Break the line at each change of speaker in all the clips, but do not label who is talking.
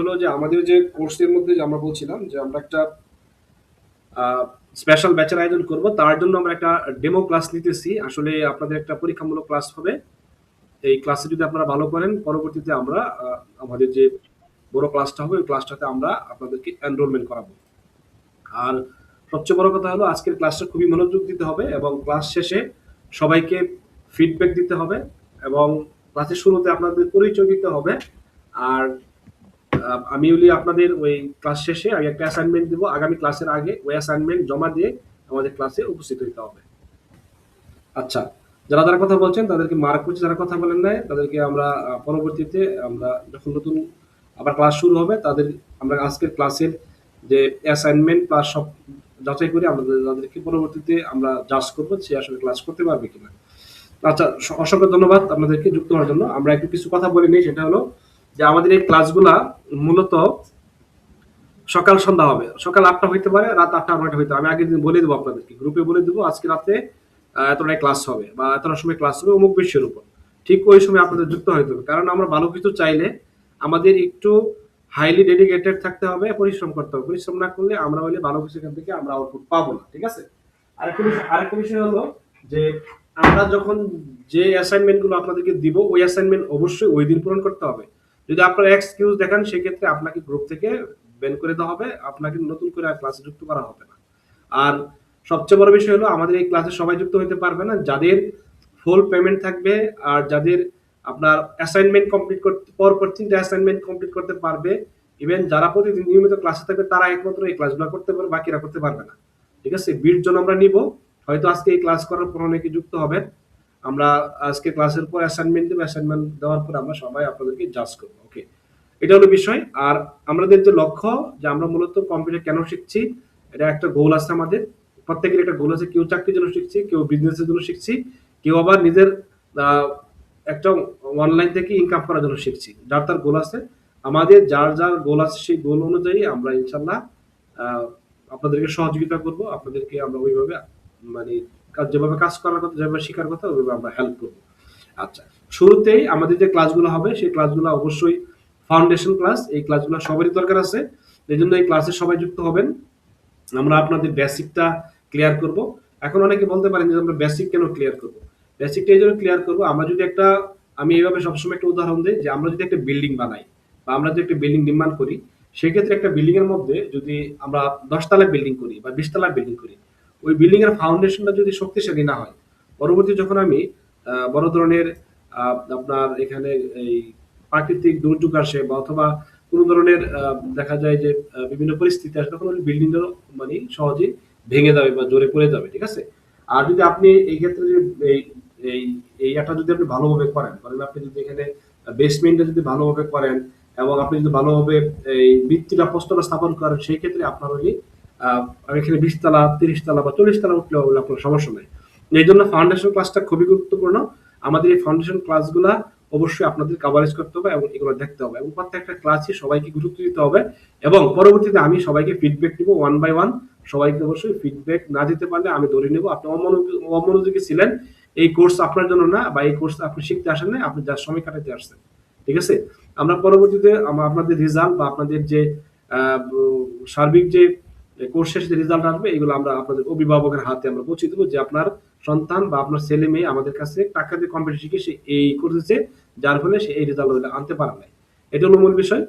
হলো যে আমাদের যে কোর্সের মধ্যে যে আমরা বলছিলাম যে আমরা একটা স্পেশাল ব্যাচের আয়োজন করব, তার জন্য আমরা একটা ডেমো ক্লাস নিতেছি। আসলে আপনাদের একটা পরীক্ষামূলক ক্লাস হবে। এই ক্লাসে যদি আপনারা ভালো করেন, পরবর্তীতে আমরা আমাদের যে বড় ক্লাসটা হবে ওই ক্লাসটাতে আমরা আপনাদেরকে এনরোলমেন্ট করাবো। আর সবচেয়ে বড় কথা হলো আজকের ক্লাসটা খুবই মনোযোগ দিতে হবে এবং ক্লাস শেষে সবাইকে ফিডব্যাক দিতে হবে এবং ক্লাসের শুরুতে আপনাদের পরিচয় দিতে হবে। আর আমি হলি আপনাদের ওই ক্লাস শেষে আমি একটা অ্যাসাইনমেন্ট দেবো আগামী ক্লাসের আগে, ওই অ্যাসাইনমেন্ট জমা দিয়ে আমাদের ক্লাসে উপস্থিত হতে হবে। আচ্ছা, যারা যারা কথা বলছেন তাদেরকে মার্ক করছি, যারা কথা বলেন নাই তাদেরকে আমরা পরবর্তীতে আমরা যখন নতুন আবার ক্লাস শুরু হবে তাদের আমরা আজকের ক্লাসের যে অ্যাসাইনমেন্ট প্লাস সব যাচাই করে আমাদের তাদেরকে পরবর্তীতে আমরা জাজ করবো সে আসলে ক্লাস করতে পারবে কিনা। আচ্ছা, অসংখ্য ধন্যবাদ আপনাদেরকে যুক্ত হওয়ার জন্য। আমরা একটু কিছু কথা বলে নিই, সেটা হলো যে আমাদের এই ক্লাসগুলা মূলত সকাল সন্ধ্যা হবে। সকাল ৮টা হইতে পারে, রাত ৮টা ৯টা হইতে পারে। আমি আগের দিন বলে দেবো আপনাদেরকে, গ্রুপে বলে দেবো আজকে রাতে এতটায় ক্লাস হবে বা এতটার সময় ক্লাস হবে অমুক বিষয়ের উপর। ঠিক ওই সময় আপনাদের যুক্ত হইতে হবে, কারণ আমরা ভালো কিছু চাইলে আমাদের একটু হাইলি ডেডিকেটেড থাকতে হবে, পরিশ্রম করতে হবে। পরিশ্রম না করলে আমরা হইলে ভালো কিছু এখান থেকে আমরা আউটপুট পাবো না। ঠিক আছে? আরেকটা বিষয় হলো যে আমরা যখন যে অ্যাসাইনমেন্ট গুলো আপনাদেরকে দিব ওই অ্যাসাইনমেন্ট অবশ্যই ওই দিন পূরণ করতে হবে। যদি আপনারা এক্সকিউজ দেখান সেক্ষেত্রে আপনাকে গ্রুপ থেকে ব্যান করে দেওয়া হবে, আপনাকে নতুন করে আর ক্লাসে যুক্ত করা হবে না। আর সবচেয়ে বড় বিষয় হলো আমাদের এই ক্লাসে সবাই যুক্ত হতে পারবে না, যাদের ফুল পেমেন্ট থাকবে আর যাদের আপনার অ্যাসাইনমেন্ট কমপ্লিট করতে পরপর 3টা অ্যাসাইনমেন্ট কমপ্লিট করতে পারবে, ইভেন যারা প্রতিদিন নিয়মিত ক্লাসে থাকবে তারা একমাত্র এই ক্লাসগুলো করতে পারবে, বাকিরা করতে পারবে না। ঠিক আছে? 20 জন আমরা নিব। হয়তো আজকে এই ক্লাস করার পর অনেকে যুক্ত হবেন। আমরা আজকে ক্লাসের পর অ্যাসাইনমেন্ট দেব, অ্যাসাইনমেন্ট দেওয়ার পর আমরা সবাই আপনাদেরকে জাজ করব। ওকে, এটা হলো বিষয়। আর আমাদের যে লক্ষ্য, যে আমরা মূলত কম্পিউটার কেন শিখছি, এটা একটা গোল আছে আমাদের। প্রত্যেকের একটা গোল আছে, কেউ চাকরির জন্য শিখছি, কেউ বিজনেসের জন্য শিখছি, কেউ আবার নিজের আহ, একটা অনলাইন থেকে ইনকাম করার জন্য শিখছি। যার তার গোল আছে। আমাদের যার যার গোল আছে সেই গোল অনুযায়ী আমরা ইনশাল্লাহ আহ, আপনাদেরকে সহযোগিতা করব, আপনাদেরকে আমরা ওইভাবে মানে যেভাবে কাজ করার কথা, যেভাবে শেখার কথা ওইভাবে আমরা হেল্প করবো। আচ্ছা, শুরুতেই আমাদের যে ক্লাসগুলো হবে সেই ক্লাসগুলো অবশ্যই ফাউন্ডেশন ক্লাস। এই ক্লাসগুলো সবারই দরকার আছে, এই জন্য এই ক্লাসে সবাই যুক্ত হবেন। আমরা আপনাদের বেসিকটা ক্লিয়ার করব। এখন অনেকে বলতে পারেন যে আমরা বেসিক কেন ক্লিয়ার করব। বেসিকটা এই জন্য ক্লিয়ার করব, আমরা যদি একটা, আমি এইভাবে সবসময় একটা উদাহরণ দিই যে আমরা যদি একটা বিল্ডিং বানাই বা আমরা যদি একটা বিল্ডিং নির্মাণ করি, সেক্ষেত্রে একটা বিল্ডিং এর মধ্যে যদি আমরা 10 তলা বিল্ডিং করি বা 20 তলা বিল্ডিং করি, ওই বিল্ডিং এর ফাউন্ডেশনটা যদি শক্তিশালী না হয়, পরবর্তী যখন আমি বড় ধরনের আপনার এখানে এই প্রাকৃতিক দুর্যোগ আসে বা অথবা কোনো ধরনের দেখা যায় যে বিভিন্ন পরিস্থিতি আসে, তখন ওই বিল্ডিংটা মানে সহজেই ভেঙে যাবে বা জোরে পড়ে যাবে। ঠিক আছে? আর যদি আপনি এই ক্ষেত্রে যে এই এই এই একটা যদি আপনি ভালোভাবে করেন, ধরেন আপনি যদি এখানে বেসমেন্টটা যদি ভালোভাবে করেন এবং আপনি যদি ভালোভাবে এই ভিত্তিটা প্রস্তরটা স্থাপন করেন, সেই ক্ষেত্রে আপনার ওই আহ এখানে 20 তলা 30 তলা বা 40 তলা উঠলেও আপনার সমস্যা নেই। এই জন্য ফাউন্ডেশন ক্লাসটা খুবই গুরুত্বপূর্ণ। আমাদের এই ফাউন্ডেশন ক্লাসগুলা অবশ্যই আপনাদের কভারেজ করতে হবে এবং এগুলো দেখতে হবে এবং প্রত্যেকটা ক্লাসে সবাইকে গুরুত্ব দিতে হবে এবং পরবর্তীতে আমি সবাইকে ফিডব্যাক দিব ওয়ান বাই ওয়ান। সবাইকে অবশ্যই ফিডব্যাক না দিতে পারলে আমি ধরে নেব আপনি অমনোযোগী ছিলেন, এই কোর্স আপনার জন্য না, বা এই কোর্স আপনি শিখতে আসেন না, আপনি যার সময় কাটাতে আসছেন। ঠিক আছে? আমরা পরবর্তীতে আপনাদের রেজাল্ট বা আপনাদের যে সার্বিক যে কোর্স শেষে যে রেজাল্ট আসবে এগুলো আমরা আপনাদের অভিভাবকের হাতে আমরা পৌঁছে দেবো যে আপনার সন্তান বা আপনার ছেলে মেয়ে আমাদের কাছে টাকা দিয়ে কম্পিউটার শিখে সে এই করেছে, যার ফলে সে এই রেজাল্ট আনতে পারে নাই। এটা হলো মূল বিষয়।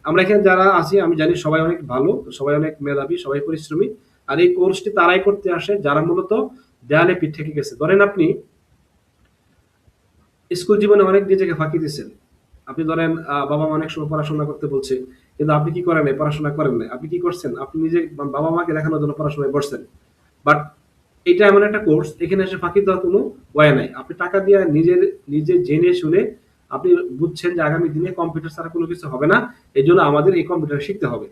আমরা এখানে যারা আছি আমি জানি সবাই অনেক ভালো, সবাই অনেক মেধাবী, সবাই পরিশ্রমী। আর এই কোর্সটি তারাই করতে আসে যারা মূলত দেয়ালে পিঠ থেকে গেছে। ধরেন আপনি স্কুল জীবনে অনেক নিজেকে ফাঁকি দিচ্ছেন। আপনি ধরেন বাবা মা অনেক সময় পড়াশোনা করতে বলছে, কিন্তু আপনি কি করেন নাই, পড়াশোনা করেন নাই। আপনি কি করছেন, আপনি নিজে বাবা মাকে দেখানোর জন্য পড়াশোনায় বসছেন। বাট এটা এমন একটা কোর্স, এখানে এসে ফাঁকি দেওয়ার কোনো ওয়ে নাই। আপনি টাকা দিয়ে নিজে জেনে শুনে আপনি বুঝছেন যে আগামী দিনে কম্পিউটার ছাড়া কোনো কিছু হবে না, এই জন্য আমাদের এই কম্পিউটার শিখতে হবে।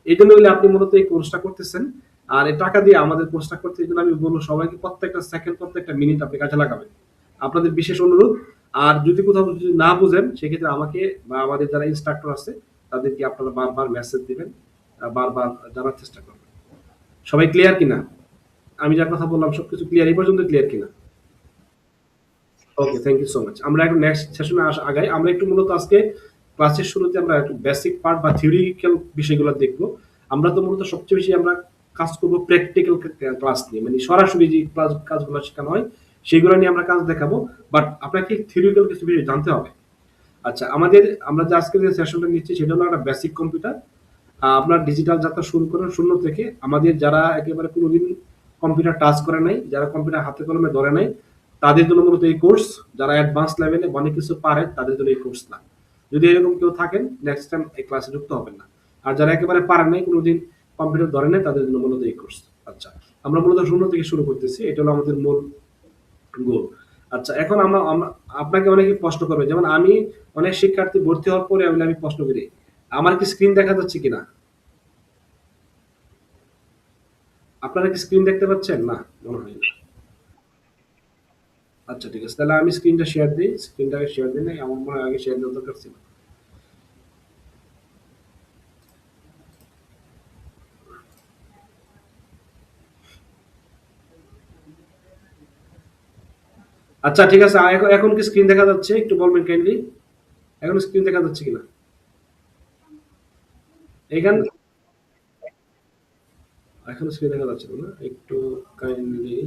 এই জন্য হলে আপনি মূলত এই কোর্সটা করতেছেন। আর এই টাকা দিয়ে আমাদের কোর্সটা করতে, এই জন্য আমি বলবো সবাইকে প্রত্যেকটা সেকেন্ড প্রত্যেকটা মিনিট আপনি কাজে লাগাবেন। আপনাদের বিশেষ অনুরোধ। আর যদি কোথাও যদি না বুঝেন সেক্ষেত্রে আমাকে বা আমাদের যারা ইনস্ট্রাক্টর আছে তাদেরকে আপনারা বারবার মেসেজ দিবেন, বারবার জানার চেষ্টা করবেন। সবাই ক্লিয়ার কিনা? আমি যা কথা বললাম সবকিছু ক্লিয়ার, এই পর্যন্ত ক্লিয়ার কিনা? ওকে, থ্যাংক ইউ সো মাচ। আমরা একটু নেক্সট সেশনে আগাই। আমরা একটু মূলত আজকে ক্লাসের শুরুতে আমরা একটু বেসিক পার্ট বা থিওরিক্যাল বিষয়গুলো দেখবো। আমরা তো মূলত সবচেয়ে বেশি আমরা কাজ করবো প্র্যাকটিক্যাল ক্লাস নিয়ে, মানে সরাসরি যে কাজগুলো শেখানো হয় সেগুলো নিয়ে আমরা কাজ দেখাবো। বাট আপনাকে থিওরিক্যাল কিছু বিষয় জানতে হবে। আচ্ছা, আমরা যে আজকে যে সেশনটা নিচ্ছি সেটা হলো একটা বেসিক কম্পিউটার। আপনার ডিজিটাল যাত্রা শুরু করেন শূন্য থেকে। আমাদের যারা একেবারে কোনোদিন কম্পিউটার টাচ করে নাই, যারা কম্পিউটার হাতে কলমে ধরে নাই, তাদের জন্য মূলত এই কোর্স। যারা অ্যাডভান্স লেভেলে অনেক কিছু পারে তাদের জন্য এই কোর্স না। যদি এরকম কেউ থাকেন, নেক্সট টাইম এই ক্লাসে যুক্ত হবেন না। আর যারা একেবারে পারেন নাই, কোনোদিন কম্পিউটার ধরে নাই, তাদের জন্য মূলত এই কোর্স। আচ্ছা, আমরা মূলত শূন্য থেকে শুরু করতেছি, এটা হলো আমাদের মূল গোল। আচ্ছা, এখন আপনাকে অনেকে প্রশ্ন করবে, যেমন আমি অনেক শিক্ষার্থী ভর্তি হওয়ার পরে আমি প্রশ্ন করি, আমার কি স্ক্রিন দেখা যাচ্ছে কিনা? আপনারা কি স্ক্রিন দেখতে পাচ্ছেন? না, মনে হয় না। আচ্ছা, ঠিক আছে, তাহলে আমি স্ক্রিনটা শেয়ার দিই। স্ক্রিনটাকে শেয়ার দিলে আমার মনে হয় আগে শেয়ার দেওয়া দরকার ছিল। আচ্ছা, ঠিক আছে, এখন এখন কি স্ক্রিন দেখা যাচ্ছে? একটু বলবেন কাইন্ডলি। এখন স্ক্রিন দেখা যাচ্ছে কিনা? এখান এখন স্ক্রিন দেখা যাচ্ছে না, একটু কাইন্ডলি।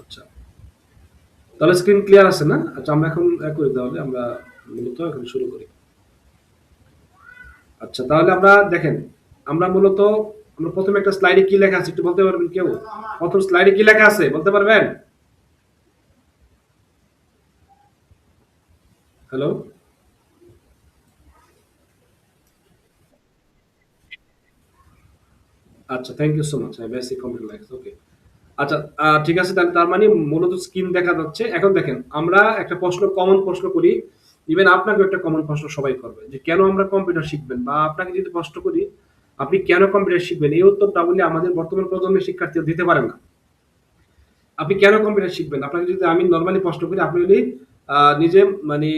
আচ্ছা, তাহলে স্ক্রিন ক্লিয়ার আছে না? আচ্ছা, আমরা এখন করি, তাহলে আমরা মূলত এখন শুরু করি। আচ্ছা, তাহলে আমরা দেখেন, আমরা মূলত আমরা প্রথমে একটা স্লাইডে কি লেখা আছে একটু বলতে পারবেন কেউ? প্রথম স্লাইডে কি লেখা আছে বলতে পারবেন? হ্যালো? আচ্ছা, thank you so much. Basic computer likes, okay. আচ্ছা, ঠিক আছে, তাহলে তার মানে মূলত স্ক্রিন দেখা যাচ্ছে। এখন দেখেন, আমরা একটা কমন প্রশ্ন করি। ইভেন আপনাকে একটা কমন প্রশ্ন সবাই করবে যে কেন আমরা কম্পিউটার শিখবেন, বা আপনাকে যদি প্রশ্ন করি আপনি কেন কম্পিউটার শিখবেন, এই উত্তরটা বললে আমাদের বর্তমান প্রজন্মের শিক্ষার্থীরা দিতে পারে না। আপনি কেন কম্পিউটার শিখবেন, আপনাকে যদি আমি নর্মালি প্রশ্ন করি, আপনি যদি নিজে মানে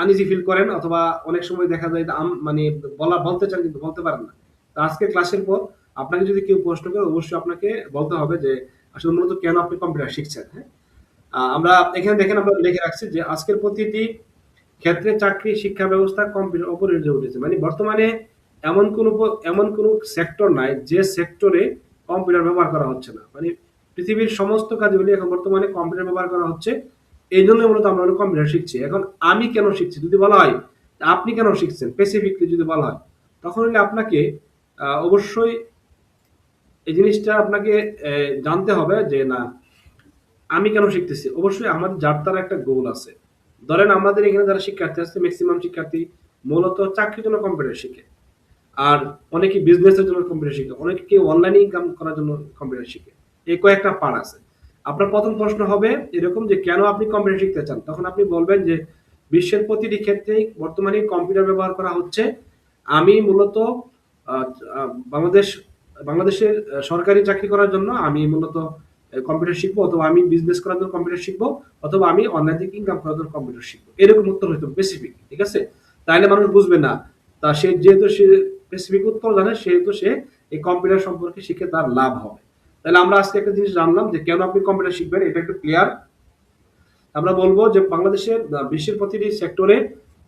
আনইজি ফিল করেন, অথবা অনেক সময় দেখা যায় যে মানে বলতে চান কিন্তু বলতে পারেন না। তো আজকে ক্লাসের পর আপনাকে যদি কেউ প্রশ্ন করে, অবশ্যই আপনাকে বলতে হবে যে আসলে মূলত কেন আপনি কম্পিউটার শিখছেন। হ্যাঁ, আমরা এখানে দেখেন, আমরা লিখে রাখছি যে আজকের প্রতিটি ক্ষেত্রে চাকরি শিক্ষা ব্যবস্থা কম্পিউটার উপর নির্ভর উঠেছে। মানে বর্তমানে এমন কোনো সেক্টর নাই যে সেক্টরে কম্পিউটার ব্যবহার করা হচ্ছে না। মানে পৃথিবীর সমস্ত কাজগুলি এখন বর্তমানে কম্পিউটার ব্যবহার করা হচ্ছে। এই জন্য মূলত আমরা কম্পিউটার শিখছি। এখন আমি কেন শিখছি যদি বলা হয়, আপনি কেন শিখছেন স্পেসিফিকলি যদি বলা হয়, তখন হলে আপনাকে অবশ্যই এই জিনিসটা আপনাকে জানতে হবে যে না, আমি কেন শিখতেছি। অবশ্যই আমার যার তার একটা গোল আছে। ধরেন আমাদের এখানে যারা শিক্ষার্থী আছে, ম্যাক্সিমাম শিক্ষার্থী মূলত চাকরির জন্য কম্পিউটার শিখে। আর অনেকে বিজনেসের জন্য কম্পিউটার শিখে, অনেকে কেউ অনলাইনে ইনকাম করার জন্য কম্পিউটার শিখে। এই কয়েকটা পার্ট আছে। আপনার প্রথম প্রশ্ন হবে এরকম যে কেন আপনি কম্পিউটার শিখতে চান, তখন আপনি বলবেন যে বিশ্বের প্রতিটি ক্ষেত্রেই বর্তমানে কম্পিউটার ব্যবহার করা হচ্ছে। আমি মূলত আহ, আহ, বাংলাদেশ বাংলাদেশের সরকারি চাকরি করার জন্য আমি মূলত কম্পিউটার শিখবো, অথবা আমি বিজনেস করার জন্য কম্পিউটার শিখবো, অথবা আমি অনলাইন থেকে ইনকাম করার জন্য কম্পিউটার শিখবো। এরকম উত্তর হইতো স্পেসিফিক, ঠিক আছে? তাহলে মানুষ বুঝবে না। তা সে যেহেতু সে স্পেসিফিক উত্তর জানে, সেহেতু সে এই কম্পিউটার সম্পর্কে শিখে তার লাভ হবে। তাহলে আমরা আজকে একটা জিনিস জানলাম যে কেন আপনি কম্পিউটার শিখবেন, এটা একটু ক্লিয়ার। আমরা বলবো যে বাংলাদেশের বিশ্বের প্রতিটি সেক্টরে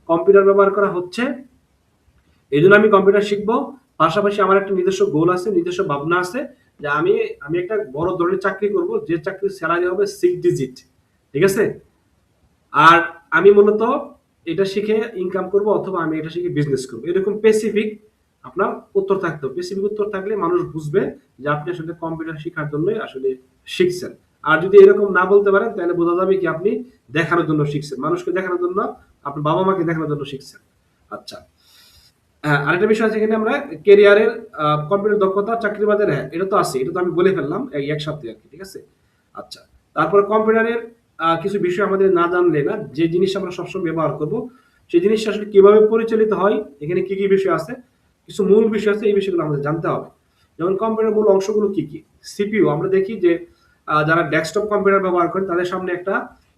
কম্পিউটার ব্যবহার করা হচ্ছে, এই জন্য আমি কম্পিউটার শিখবো। পাশাপাশি আমার একটা নিজস্ব গোল আছে, নিজস্ব ভাবনা আছে যে আমি আমি একটা বড় ধরনের চাকরি করব, যে চাকরির স্যালারি হবে 6 ডিজিট, ঠিক আছে? আর আমি মূলত এটা শিখে ইনকাম করব, অথবা আমি এটা শিখে বিজনেস করব। এরকম স্পেসিফিক আপনার উত্তর থাকতে হবে। স্পেসিফিক উত্তর থাকলে মানুষ বুঝবে যে আপনি আসলে কম্পিউটার শেখার জন্যই আসলে শিখছেন। আর যদি এরকম না বলতে পারেন, তাহলে বোঝা যাবে কি আপনি দেখানোর জন্য শিখছেন, মানুষকে দেখানোর জন্য, আপনার বাবা মাকে দেখানোর জন্য শিখছেন। আচ্ছা, হ্যাঁ, আরেকটা বিষয় আছে এখানে, আমরা কেরিয়ারের কম্পিউটার দক্ষতা চাকরির বাজারে, হ্যাঁ এটা তো আছে, এটা তো আমি বলে ফেললাম একসাথে আর কি, ঠিক আছে? আচ্ছা, তারপরে কম্পিউটারের কিছু বিষয় আমাদের না জানলে না, যে জিনিস আমরা সবসময় ব্যবহার করব সেই জিনিসটা আসলে কিভাবে পরিচালিত হয়, এখানে কি কি বিষয় আছে, কিছু মূল বিষয় আছে, এই বিষয়গুলো আমাদের জানতে হবে। যেমন কম্পিউটার মূল অংশগুলো কি কি। সিপিইউ, আমরা দেখি যে যারা ডেস্কটপ কম্পিউটার ব্যবহার করেন তাদের সামনে একটা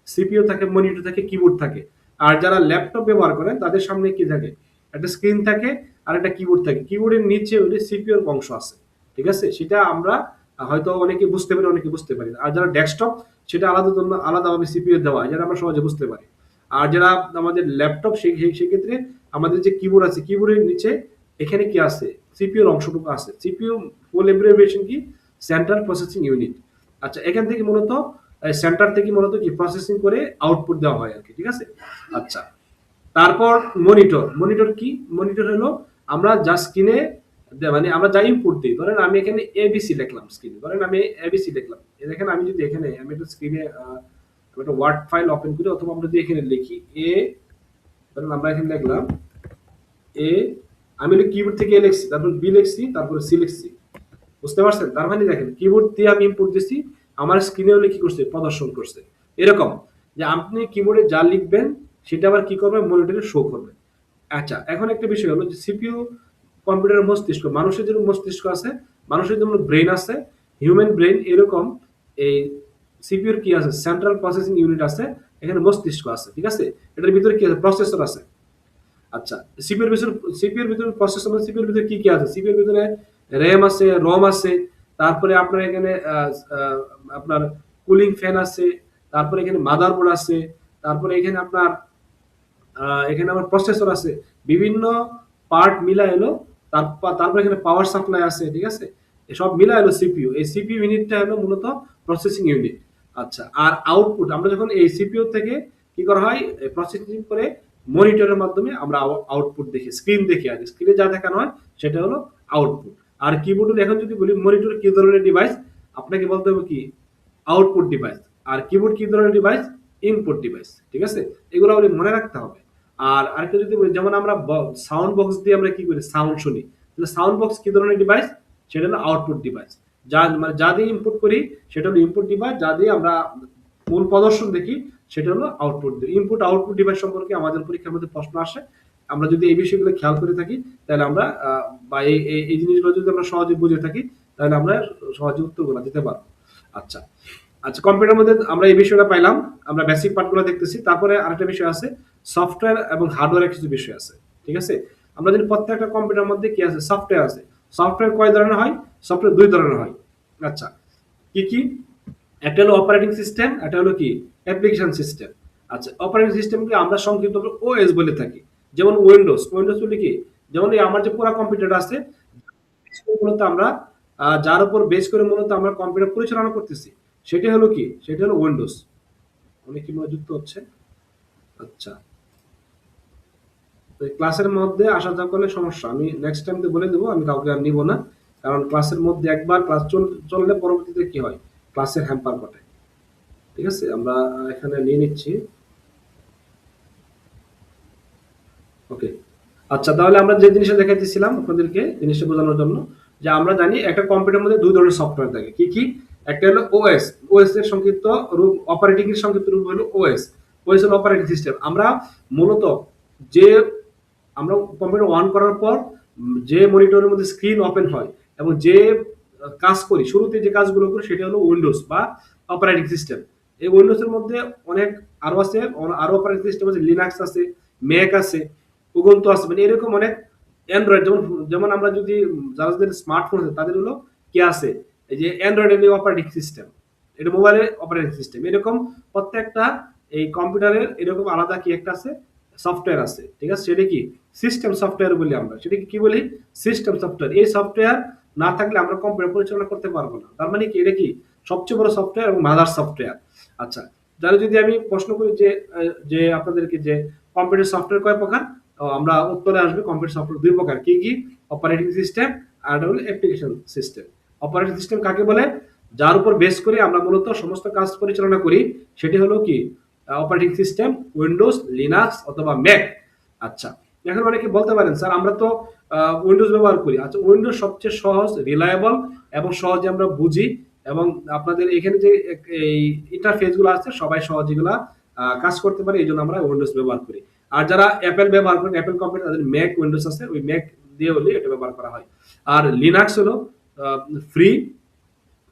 সিপিইউ থাকে, মনিটর থাকে, কিবোর্ড থাকে। আর যারা ল্যাপটপ ব্যবহার করেন তাদের সামনে কি থাকে, একটা স্ক্রিন থাকে আর একটা কিবোর্ড থাকে। কিবোর্ডের নিচে ওই সিপিইউর অংশ আছে, ঠিক আছে? সেটা আমরা হয়তো অনেকে বুঝতে পারি, অনেকে বুঝতে পারি না। আর যারা ডেস্কটপ সেটা আলাদা জন্য আলাদাভাবে সিপিইউ দেওয়া হয়, যেটা আমরা সহজে বুঝতে পারি। আর যারা আমাদের ল্যাপটপ সেক্ষেত্রে আমাদের যে কিবোর্ড আছে, কিবোর্ডের নিচে এখানে কি আছে, সিপিইউর অংশটুকু আছে। সিপিইউ ফুল এব্রিভিয়েশন কি, সেন্ট্রাল প্রসেসিং ইউনিট। আচ্ছা, এখান থেকে মূলত সেন্টার থেকে মূলত কি প্রসেসিং করে আউটপুট দেওয়া হয় আর কি, ঠিক আছে? আচ্ছা, তারপর মনিটর। মনিটর কি? মনিটর হলো আমরা যা স্ক্রিনে মানে আমরা যা ইনপুট দিই, ধরেন আমি এখানে এবিসি লিখলাম স্ক্রিনে, ধরেন আমি এবিসি লিখলাম, দেখেন আমি যদি এখানে আমি একটা স্ক্রিনে একটা ওয়ার্ড ফাইল ওপেন করি, অথবা আমরা যদি এখানে লিখি এ, ধরেন আমরা এখানে লিখলাম এ, আমি কিবোর্ড থেকে এ লিখছি, তারপর বি লিখছি, তারপর সি লিখছি, বুঝতে পারছেন? তার মানে দেখেন কিবোর্ড দিয়ে আমি ইনপুট দিচ্ছি, আমার স্ক্রিনে হলে কি করছে, প্রদর্শন করছে। এরকম যে আপনি কিবোর্ডে যা লিখবেন সেটা আবার কি করবে, মনিটরে শো করবে। আচ্ছা, এখন একটা বিষয় হলো যে সিপিইউ কম্পিউটারের মস্তিষ্ক, মানুষের যেমন মস্তিষ্ক আছে, মানুষের যেমন ব্রেন আছে, হিউম্যান ব্রেন, এরকম এই সিপিইউর কি আছে, সেন্ট্রাল প্রসেসিং ইউনিট আছে, এখানে মস্তিষ্ক আছে, ঠিক আছে? এটার ভিতরে কি আছে, প্রসেসর আছে। আচ্ছা, সিপিইউর ভিতরে প্রসেসর মানে সিপিইউর ভিতরে কি কি আছে, সিপিইউর ভিতরে র‍্যাম আছে, রম আছে, তারপরে আপনার এখানে আপনার কুলিং ফ্যান আছে, তারপরে এখানে মাদারবোর্ড আছে, তারপরে এখানে আপনার এখানে আমার প্রসেসর আছে, বিভিন্ন পার্ট মিলা এলো, তারপর এখানে পাওয়ার সাপ্লাই আছে, ঠিক আছে? এসব মিলা এলো সিপিইউ। এই সিপিইউ ইউনিটটা হলো মূলত প্রসেসিং ইউনিট। আচ্ছা, আর আউটপুট আমরা যখন এই সিপিইউ থেকে কি করা হয়, প্রসেসিং করে মনিটরের মাধ্যমে আমরা আউটপুট দেখি, স্ক্রিন দেখি, আর স্ক্রিনে যা দেখানো হয় সেটা হলো আউটপুট। আর কিবোর্ড এখন যদি বলি মনিটর কি ধরনের ডিভাইস, আপনাকে বলতে হবে কি, আউটপুট ডিভাইস। আর কিবোর্ড কি ধরনের ডিভাইস, ইনপুট ডিভাইস, ঠিক আছে? এগুলো আমাদের মনে রাখতে হবে। আর আরেকটা যদি বলি, যেমন আমরা সাউন্ড বক্স দিয়ে আমরা কি করি, সাউন্ড শুনি, তাহলে সাউন্ড বক্স কি ধরনের ডিভাইস, সেটা হলো আউটপুট ডিভাইস। যা মানে যা দিয়ে ইনপুট করি সেটা হলো ইনপুট ডিভাইস, যা দিয়ে আমরা মূল প্রদর্শন দেখি সেটা হলো আউটপুট। ইনপুট আউটপুট ডিভাইস সম্পর্কে আমাদের পরীক্ষার মধ্যে প্রশ্ন আসে। আমরা যদি এই বিষয়গুলো খেয়াল করে থাকি, তাহলে আমরা বা এই জিনিসগুলো যদি আমরা সহজে বুঝে থাকি, তাহলে আমরা সহজে উত্তরগুলো দিতে পারবো। আচ্ছা, আচ্ছা, কম্পিউটার মধ্যে আমরা এই বিষয়টা পাইলাম, আমরা বেসিক পার্টগুলো দেখতেছি। তারপরে আরেকটা বিষয় আছে, সফটওয়্যার এবং হার্ডওয়্যারের কিছু বিষয় আছে, ঠিক আছে? আমরা যদি প্রত্যেকটা কম্পিউটার মধ্যে কি আছে, সফটওয়্যার আছে। সফটওয়্যার কয় ধরনের হয়, সফটওয়্যার দুই ধরনের হয়। আচ্ছা, কি কি? একটা হলো অপারেটিং সিস্টেম, একটা হলো কি, অ্যাপ্লিকেশন সিস্টেম। আচ্ছা, অপারেটিং সিস্টেমকে আমরা সংক্ষিপ্ত ওএস বলে থাকি। যেমন উইন্ডোজ, উইন্ডোজ বলে কি, যেমন এই আমার যে পুরো কম্পিউটার আছে, মূলত আমরা যার উপর বেস করে মূলত আমরা কম্পিউটার পরিচালনা করতেছি, সেটা হলো কি, সেটা হলো উইন্ডোজ। অনেক কি যুক্ত হচ্ছে। আচ্ছা, তো ক্লাসের মধ্যে আসা যাওয়া করলে সমস্যা, আমি নেক্সট টাইম তো বলে দেবো, আমি কাউকে আর নিব না। কারণ ক্লাসের মধ্যে একবার ক্লাস চললে পরবর্তীতে কি হয়, ক্লাসের হ্যাম্পার ঘটে। ঠিক আছে, আমরা এখানে নিয়ে নিচ্ছি। ওকে। আচ্ছা, তাহলে আমরা যে জিনিসটা দেখাইতেছিলাম আপনাদেরকে, জিনিসটা বোঝানোর জন্য, যে আমরা জানি একটা কম্পিউটার মধ্যে দুই ধরনের সফটওয়্যার থাকে। কি কি? একটা হলো ওএস, ওএস এর সংক্ষিপ্ত রূপ, অপারেটিং এর সংক্ষিপ্ত রূপ হলো ওএস। ওএস হলো অপারেটিং সিস্টেম। আমরা মূলত যে আমরা কম্পিউটার অন করার পর যে মনিটরের মধ্যে স্ক্রিন ওপেন হয় এবং যে কাজ করি, শুরুতে যে কাজগুলো করি, সেটা হলো উইন্ডোজ বা অপারেটিং সিস্টেম। এই উইন্ডোজের মধ্যে অনেক আরো আছে, আরো অপারেটিং সিস্টেম আছে, লিনাক্স আছে, ম্যাক আছে, উবুন্টু আছে, মানে এরকম অনেক। অ্যান্ড্রয়েড, যেমন যেমন আমরা যদি যাদের স্মার্টফোন আছে তাদের হলো কি আছে, এই যে অ্যান্ড্রয়েড অপারেটিং সিস্টেম, এটা মোবাইলের অপারেটিং সিস্টেম। এরকম প্রত্যেকটা এই কম্পিউটারের এরকম আলাদা কি একটা আছে, সফটওয়্যার আছে, ঠিক আছে? সেটা কি, সিস্টেম সফটওয়্যার বলি আমরা, সেটাকে কি বলি, সিস্টেম সফটওয়্যার। এই সফটওয়্যার না থাকলে আমরা কম্পিউটার পরিচালনা করতে পারবো না। তার মানে কি, এটা কি সবচেয়ে বড় সফটওয়্যার এবং মাদার সফটওয়্যার। আচ্ছা, তাহলে যদি আমি প্রশ্ন করি যে যে আপনাদেরকে যে কম্পিউটার সফটওয়্যার কয় প্রকার, আমরা উত্তরে আসবে কম্পিউটার সফটওয়্যার দুই প্রকার। কি কি? অপারেটিং সিস্টেম আর হলো অ্যাপ্লিকেশন সিস্টেম। অপারেটিং সিস্টেম কাকে বলে, যার উপর বেস করে আমরা মূলত সমস্ত কাজ পরিচালনা করি, সেটি হলো কি, অপারেটিং সিস্টেম, উইন্ডোজ, লিনাক্স অথবা ম্যাক। আচ্ছা, এখন অনেকে বলতে পারেন স্যার আমরা তো উইন্ডোজ ব্যবহার করি। আচ্ছা, উইন্ডোজ সবচেয়ে সহজ, রিলায়েবল এবং সহজে আমরা বুঝি, এবং আপনাদের এখানে যে এই ইন্টারফেস গুলো আছে সবাই সহজ এগুলা কাজ করতে পারে, এই জন্য আমরা উইন্ডোজ ব্যবহার করি। আর যারা অ্যাপেল ব্যবহার করেন, অ্যাপেল কোম্পানি, তাদের ম্যাক উইন্ডোজ আছে, ওই ম্যাক দিয়ে হলে এটা ব্যবহার করা হয়। আর লিনাক্স হলো ফ্রি,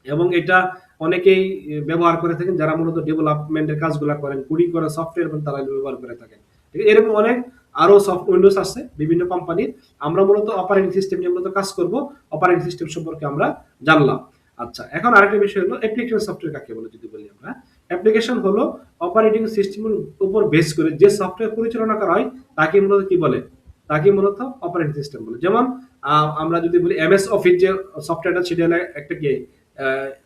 এবং এটা অনেকেই ব্যবহার করে থাকেন যারা মূলত ডেভেলপমেন্টের কাজগুলো করেন, কোডিং করা সফটওয়্যার, এবং তারা ব্যবহার করে থাকেন। ঠিক আছে, এরকম অনেক আরো সফট উইন্ডোজ আছে বিভিন্ন কোম্পানির। আমরা মূলত অপারেটিং সিস্টেম নিয়ে মূলত কাজ করব, অপারেটিং সিস্টেম সম্পর্কে আমরা জানলাম। আচ্ছা, এখন আরেকটা বিষয় হলো অ্যাপ্লিকেশন সফটওয়্যার কাকে বলে যদি বলি আমরা। অ্যাপ্লিকেশন হলো অপারেটিং সিস্টেমের উপর বেস করে যে সফটওয়্যার পরিচালনা করা হয় তাকে মূলত কি বলে, তাকে মূলত অপারেটিং সিস্টেম বলে। যেমন আমরা যদি বলি এমএস অফিস যে সফটওয়্যারটা, সেটা হলো একটা কি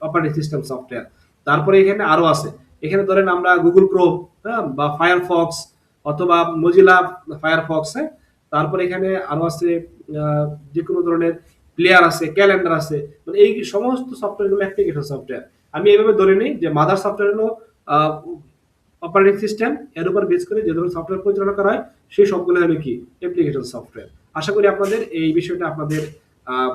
অপারেটিং সিস্টেম সফটওয়্যার। তারপরে এখানে আরো আছে, এখানে ধরেন আমরা গুগল ক্রোম, হ্যাঁ, বা ফায়ারফক্স অথবা মজিলা ফায়ারফক্স, হ্যাঁ। তারপরে এখানে আরো আছে আহ, যে কোনো ধরনের প্লেয়ার আছে, ক্যালেন্ডার আছে, মানে এই সমস্ত সফটওয়্যার গুলো অ্যাপ্লিকেশন সফটওয়্যার। আমি এইভাবে ধরে নিই যে মাদার সফটওয়্যার হলো অপারেটিং সিস্টেম, এর উপর বেস করে যে ধরনের সফটওয়্যার পরিচালনা করা হয় সেই সবগুলো হলো কি অ্যাপ্লিকেশন সফটওয়্যার। আশা করি আপনাদের এই বিষয়টা আপনাদের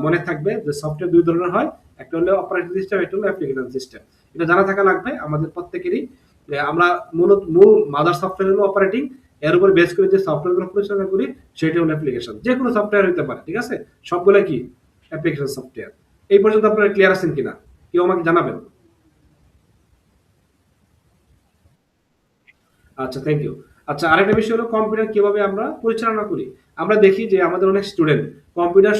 মনে থাকবে যে সফটওয়্যার দুই ধরনের হয়, একটা হলো অপারেটিং সিস্টেম, একটা হলো অ্যাপ্লিকেশন সিস্টেম। এটা জানা থাকা লাগবে আমাদের প্রত্যেকেরই। আমরা মূল মাদার সফটওয়্যার হলো অপারেটিং, এর উপর বেস করে যে সফটওয়্যার গুলো পরিচালনা করি সেটা হলো অ্যাপ্লিকেশন। যে কোনো সফটওয়্যার হতে পারে, ঠিক আছে, সবগুলো কি অ্যাপ্লিকেশন সফটওয়্যার। এই পর্যন্ত আপনারা ক্লিয়ার আছেন কিনা, কেউ আমাকে জানাবেন। আচ্ছা, থ্যাংক ইউ। আচ্ছা, আরেকটা বিষয় হলো কম্পিউটার কিভাবে আমরা পরিচালনা করি। আমরা দেখি যে আমাদের অনেক স্টুডেন্ট কম্পিউটার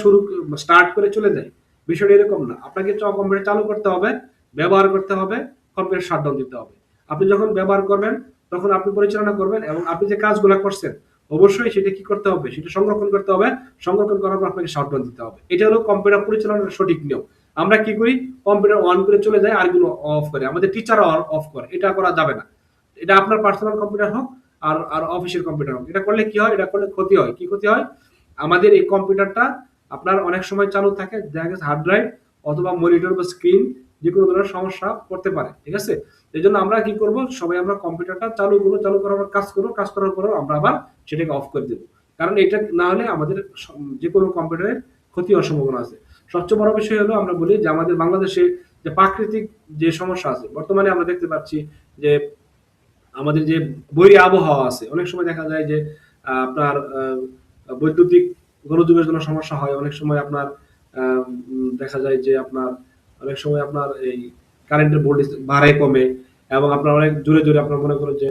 স্টার্ট করে চলে যায়। বিষয়টা এরকম না, আপনাকে কম্পিউটার চালু করতে হবে, ব্যবহার করতে হবে, কম্পিউটার শাটডাউন দিতে হবে। আপনি যখন ব্যবহার করবেন তখন আপনি পরিচালনা করবেন, এবং আপনি যে কাজগুলো করছেন অবশ্যই সেটা কি করতে হবে, সেটা সংরক্ষণ করতে হবে। সংরক্ষণ করার পর আপনাকে শাটডাউন দিতে হবে। এটা হলো কম্পিউটার পরিচালনার সঠিক নিয়ম। আমরা কি করি, কম্পিউটার অন করে চলে যাই আর গুলো অফ করে, আমাদের টিচার অফ করে, এটা করা যাবে না। এটা আপনার পার্সোনাল কম্পিউটার হোক আর আর অফিসের কম্পিউটার হোক, এটা করলে কি হয়, এটা করলে ক্ষতি হয়। কি ক্ষতি হয়, আমাদের এই কম্পিউটারটা আপনার অনেক সময় চালু থাকে, দেখা গেছে হার্ড ড্রাইভ অথবা মনিটর বা স্ক্রিন যে কোনো ধরনের সমস্যা করতে পারে, ঠিক আছে। এই জন্য আমরা কি করব, সবাই আমরা কম্পিউটারটা চালু করবো, চালু করার পর কাজ করবো, কাজ করার পরেও আমরা আবার সেটাকে অফ করে দেবো। কারণ এটা না হলে আমাদের যে কোনো কম্পিউটারের ক্ষতি হওয়ার সম্ভাবনা আছে। সবচেয়ে বড় বিষয় হলো আমরা বলি যে আমাদের বাংলাদেশে যে প্রাকৃতিক যে সমস্যা আছে, বর্তমানে আমরা দেখতে পাচ্ছি যে আমাদের যে বৈরী আবহাওয়া আছে, অনেক সময় দেখা যায় যে আপনার বৈদ্যুতিক গোলযোগের জন্য সমস্যা হয়। অনেক সময় আপনার দেখা যায় যে আপনার অনেক সময় আপনার এই কারেন্টের ভোল্টেজ বাড়ায় কমে, এবং আপনার অনেক জোরে জোরে আপনার মনে করেন যে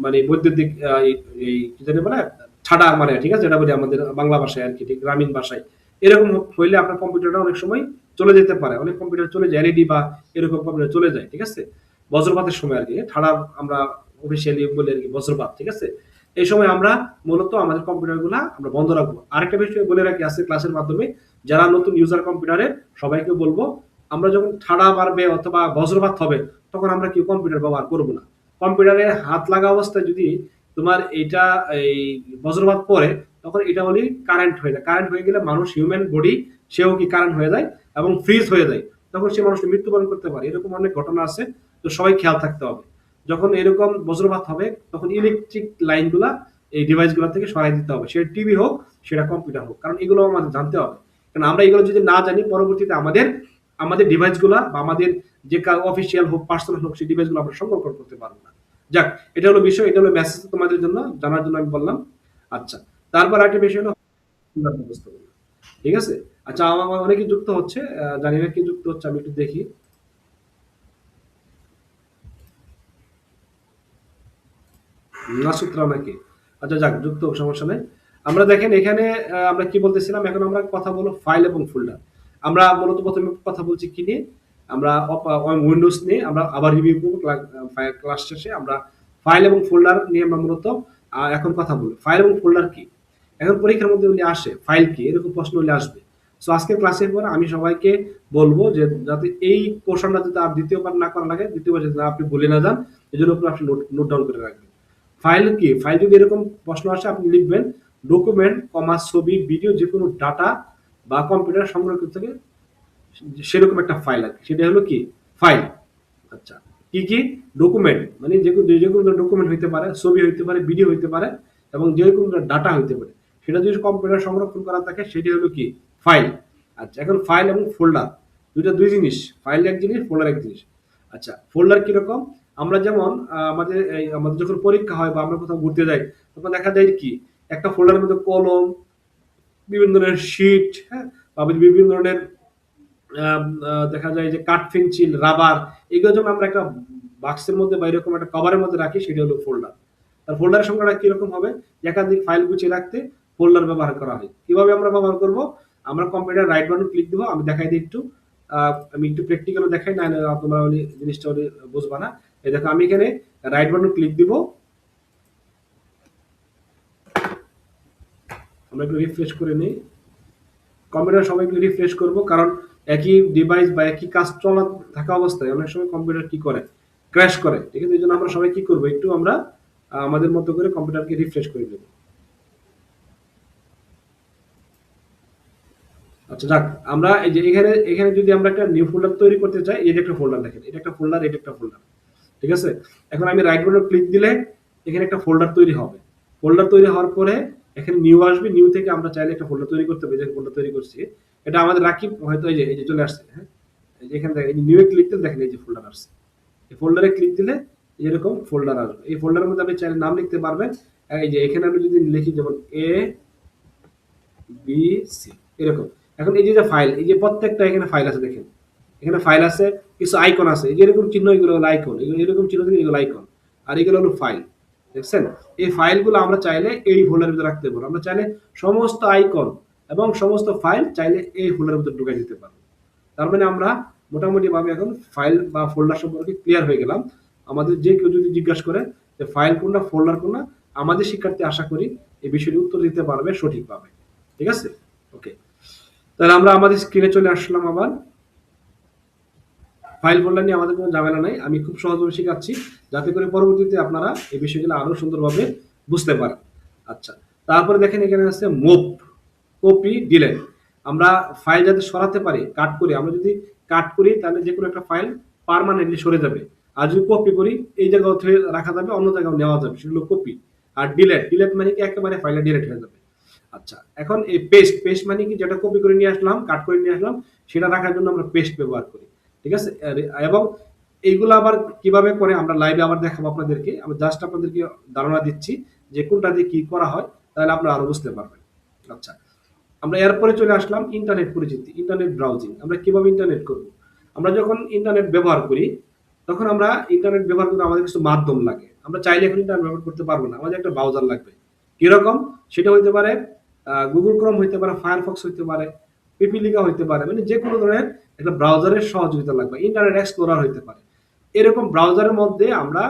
মানে বৈদ্যুতিক এই কি জানি বলে ছাড়া মানে, ঠিক আছে, এটা বলি আমাদের বাংলা ভাষায় আর কি, ঠিক গ্রামীণ ভাষায়। এরকম হইলে আপনার কম্পিউটারটা অনেক সময় চলে যেতে পারে, অনেক কম্পিউটার চলে যায়, এলইডি বা এরকম কম্পিউটার চলে যায়, ঠিক আছে, বজ্রপাতের সময় আর কি, ঠাড়া আমরা অফিসিয়ালি বলি আর কি বজ্রপাত, ঠিক আছে। এই সময় আমরা মূলত আমাদের কম্পিউটার গুলা আমরা বন্ধ রাখবো। আরেকটা বিষয় বলে রাখি আজকে ক্লাসের মাধ্যমে, যারা নতুন ইউজার কম্পিউটারের সবাইকে বলবো, আমরা যখন ঠাড়া মারবে অথবা বজ্রপাত হবে তখন আমরা কি কম্পিউটার ব্যবহার করবো না। কম্পিউটারে হাত লাগা অবস্থায় যদি তোমার এটা এই বজ্রপাত পড়ে, তখন এটা হলে কারেন্ট হয়ে যায়। কারেন্ট হয়ে গেলে মানুষ, হিউম্যান বডি, সেও কি কারেন্ট হয়ে যায় এবং ফ্রিজ হয়ে যায়, তখন সে মানুষটা মৃত্যুবরণ করতে পারে। এরকম অনেক ঘটনা আছে। তো সবাই খেয়াল থাকতে হবে, যখন এরকম বজ্রপাত হবে তখন ইলেকট্রিক লাইনগুলা এই ডিভাইসগুলো থেকে সরাই দিতে হবে, সেটা টিভি হোক, সেটা কম্পিউটার হোক, কারণ এগুলো আমাদের জানতে হবে। কারণ আমরা এগুলো যদি না জানি, পরবর্তীতে আমাদের আমাদের ডিভাইসগুলা বা আমাদের যে অফিসিয়াল হোক, পার্সোনাল হোক, সেই ডিভাইসগুলো আমরা সংরক্ষণ করতে পারবো না। যাক, এটা হলো বিষয়, এটা হলো মেসেজ তোমাদের জন্য জানার জন্য আমি বললাম। আচ্ছা, তারপর একটা বিষয় হলো ব্যবস্থাপনা, ঠিক আছে। আচ্ছা, আমার অনেকে যুক্ত হচ্ছে, জানি না কি যুক্ত হচ্ছে, আমি একটু দেখি। নাসুত্রা নাকি, আচ্ছা যাক, যুক্ত হোক, সমস্যা নেই। আমরা দেখেন এখানে আমরা কি বলতেছিলাম, এখন আমরা কথা বলবো ফাইল এবং ফোল্ডার। আমরা মূলত প্রথমে কথা বলছি কি নিয়ে, আমরা উইন্ডোজ নিয়ে আমরা আবার রিভিউ করবো ক্লাস শেষে। আমরা ফাইল এবং ফোল্ডার নিয়ে আমরা মূলত এখন কথা বলবো। ফাইল এবং ফোল্ডার কি, এখন পরীক্ষার মধ্যে উনি আসে ফাইল কি, এরকম প্রশ্ন হলে আসবে। সো আজকের ক্লাসের পর আমি সবাইকে বলবো যে যাতে এই পোর্শনটা যদি আর দ্বিতীয়বার না করা লাগে, দ্বিতীয়বার যাতে আপনি ভুলে না যান, এই জন্য আপনি নোট ডাউন করে রাখবেন। ফাইল কি, ফাইল যদি এরকম প্রশ্ন আসে আপনি লিখবেন ডকুমেন্ট কমা ছবি ভিডিও যে কোনো ডাটা বা কম্পিউটার সংরক্ষিত থাকে সেরকম একটা ফাইল আর কি, সেটা হলো কি ফাইল। আচ্ছা, কি কি ডকুমেন্ট, মানে যে কোনো ডকুমেন্ট হইতে পারে, ছবি হইতে পারে, ভিডিও হইতে পারে, এবং যে কোনো ডাটা হইতে পারে, সেটা যদি কম্পিউটার সংরক্ষণ করা থাকে সেটি হলো কি ফাইল। আচ্ছা, এখন ফাইল এবং ফোল্ডার দুইটা দুই জিনিস, ফাইল এক জিনিস, ফোল্ডার এক জিনিস। আচ্ছা, ফোল্ডার কিরকম, আমরা যেমন আমাদের যখন পরীক্ষা হয় বা আমরা কোথাও ঘুরতে যাই, তখন দেখা যায় কি একটা ফোল্ডারের মধ্যে কলম, বিভিন্ন ধরনের শিট, হ্যাঁ, বা বিভিন্ন ধরনের দেখা যায় যে কাঠ পেন্সিল, রাবার, এগুলো যখন আমরা একটা বাক্সের মধ্যে বা এরকম একটা কভারের মধ্যে রাখি সেটা হলো ফোল্ডার। তার ফোল্ডারের সংখ্যাটা কিরকম হবে, একাধিক ফাইল গুছিয়ে রাখতে ফোল্ডার ব্যবহার করা হয়। কিভাবে আমরা ব্যবহার করব, আমরা কম্পিউটার রাইট বাটন ক্লিক দিব, আমি দেখাই দিই একটু, আমি একটু প্র্যাকটিক্যালি দেখাই, না তোমরা ওই জিনিসটা ওই বুঝবা না। এই দেখো আমি এখানে রাইট বাটন ক্লিক দিব, আমরা একটু রিফ্রেশ করে নিই। কম্পিউটার সবাই একটু রিফ্রেশ করব, কারণ একই ডিভাইস বা একই কাজ চলা থাকা অবস্থায় অনেক সময় কম্পিউটার কি করে, ক্র্যাশ করে। ঠিক আছে, এই জন্য আমরা সবাই কি করবো, একটু আমরা আমাদের মতো করে কম্পিউটারকে রিফ্রেশ করে দেব। আচ্ছা যাক, আমরা এই যে এখানে এখানে যদি আমরা একটা নিউ ফোল্ডার তৈরি করতে চাই, এটা একটা ফোল্ডার দেখেন, এটা একটা ফোল্ডার, এটা একটা ফোল্ডার। ঠিক আছে, এখন আমি রাইট বাটন ক্লিক দিলে এখানে একটা ফোল্ডার তৈরি হবে। ফোল্ডার তৈরি হওয়ার পরে এখানে নিউ আসবে, নিউ থেকে আমরা চাইলে একটা ফোল্ডার তৈরি করতে পারি। যে ফোল্ডার তৈরি করছি এটা আমাদের রাকিব হয়তো এই যে চলে আসছে, হ্যাঁ, এই যে এখানে দেখেন, এই যে নিউ এ ক্লিক দিলে দেখেন এই যে ফোল্ডার আসছে। এই ফোল্ডারে ক্লিক দিলে এরকম ফোল্ডার আসবে। এই ফোল্ডারের মধ্যে আপনি চাইলে নাম লিখতে পারবেন। এই যে এখানে আমি যদি লিখি যেমন এ বি সি এরকম। এখন এই যে ফাইল, এই যে প্রত্যেকটা এখানে ফাইল আছে দেখেন, এখানে ফাইল আছে, কিছু আইকন আছে, এই যে এরকম চিহ্ন, এগুলো হলো আইকন, এরকম চিহ্ন থেকে এগুলো আইকন, আর এগুলো হলো ফাইল। দেখছেন, এই ফাইলগুলো আমরা চাইলে এই ফোল্ডারের ভিতরে রাখতে পারবো। আমরা চাইলে সমস্ত আইকন এবং সমস্ত ফাইল চাইলে এই ফোল্ডারের ভিতরে ঢুকাই দিতে পারবো। তার মানে আমরা মোটামুটি ভাবে এখন ফাইল বা ফোল্ডার সম্পর্কে ক্লিয়ার হয়ে গেলাম। আমাদের যে কেউ যদি জিজ্ঞাসা করে যে ফাইল কোনটা ফোল্ডার কোনটা, আমাদের শিক্ষার্থী আশা করি এই বিষয়টি উত্তর দিতে পারবে সঠিকভাবে। ঠিক আছে, ওকে। তাহলে আমরা আমাদের স্ক্রিনে চলে আসলাম আবার। ফাইল ফোল্ডার নিয়ে আমাদের কোনো ঝামেলা নাই, আমি খুব সহজভাবে শেখাচ্ছি যাতে করে পরবর্তীতে আপনারা এই বিষয়গুলো আরো সুন্দরভাবে বুঝতে পারেন। আচ্ছা, তারপরে দেখেন এখানে আছে মুভ, কপি, ডিলিট। আমরা ফাইল যাতে সরাতে পারি, কাট করি, আমরা যদি কাট করি তাহলে যে কোনো একটা ফাইল পার্মানেন্টলি সরে যাবে। আর যদি কপি করি এই জায়গাও রাখা যাবে, অন্য জায়গাও নেওয়া যাবে, সেগুলো কপি। আর ডিলিট, ডিলিট মানে কি একেবারে ফাইলটা ডিলিট হয়ে যাবে। আচ্ছা, এখন এই পেস্ট, পেস্ট মানে কি, যেটা কপি করে নিয়ে আসলাম, কাট করে নিয়ে আসলাম, সেটা রাখার জন্য আমরা পেস্ট ব্যবহার করি। ঠিক আছে, এবং এইগুলো আবার কিভাবে করে আমরা লাইভে আবার দেখাবো আপনাদেরকে। আমি জাস্ট আপনাদেরকে ধারণা দিচ্ছি যে কোনটা দিয়ে কি করা হয়, তাহলে আপনারা আরো বুঝতে পারবেন। আচ্ছা, আমরা এরপরে চলে আসলাম ইন্টারনেট পরিচিতি, ইন্টারনেট ব্রাউজিং। আমরা কিভাবে ইন্টারনেট করব, আমরা যখন ইন্টারনেট ব্যবহার করি তখন আমরা ইন্টারনেট ব্যবহার করতে আমাদের কিছু মাধ্যম লাগে। আমরা চাইলে এখন ইন্টারনেট ব্যবহার করতে পারবো না, আমাদের একটা ব্রাউজার লাগবে। কিরকম, সেটা হইতে পারে গুগল ক্রোম হইতে পারে, ফায়ারফক্স হইতে পারে, পিপিলিকা হইতে পারে, মানে যে কোনো ধরনের একটা ব্রাউজারের সহযোগিতা লাগবে, ইন্টারনেট এক্সপ্লোরার হইতে পারে। এরকম ব্রাউজারের মধ্যে আমরা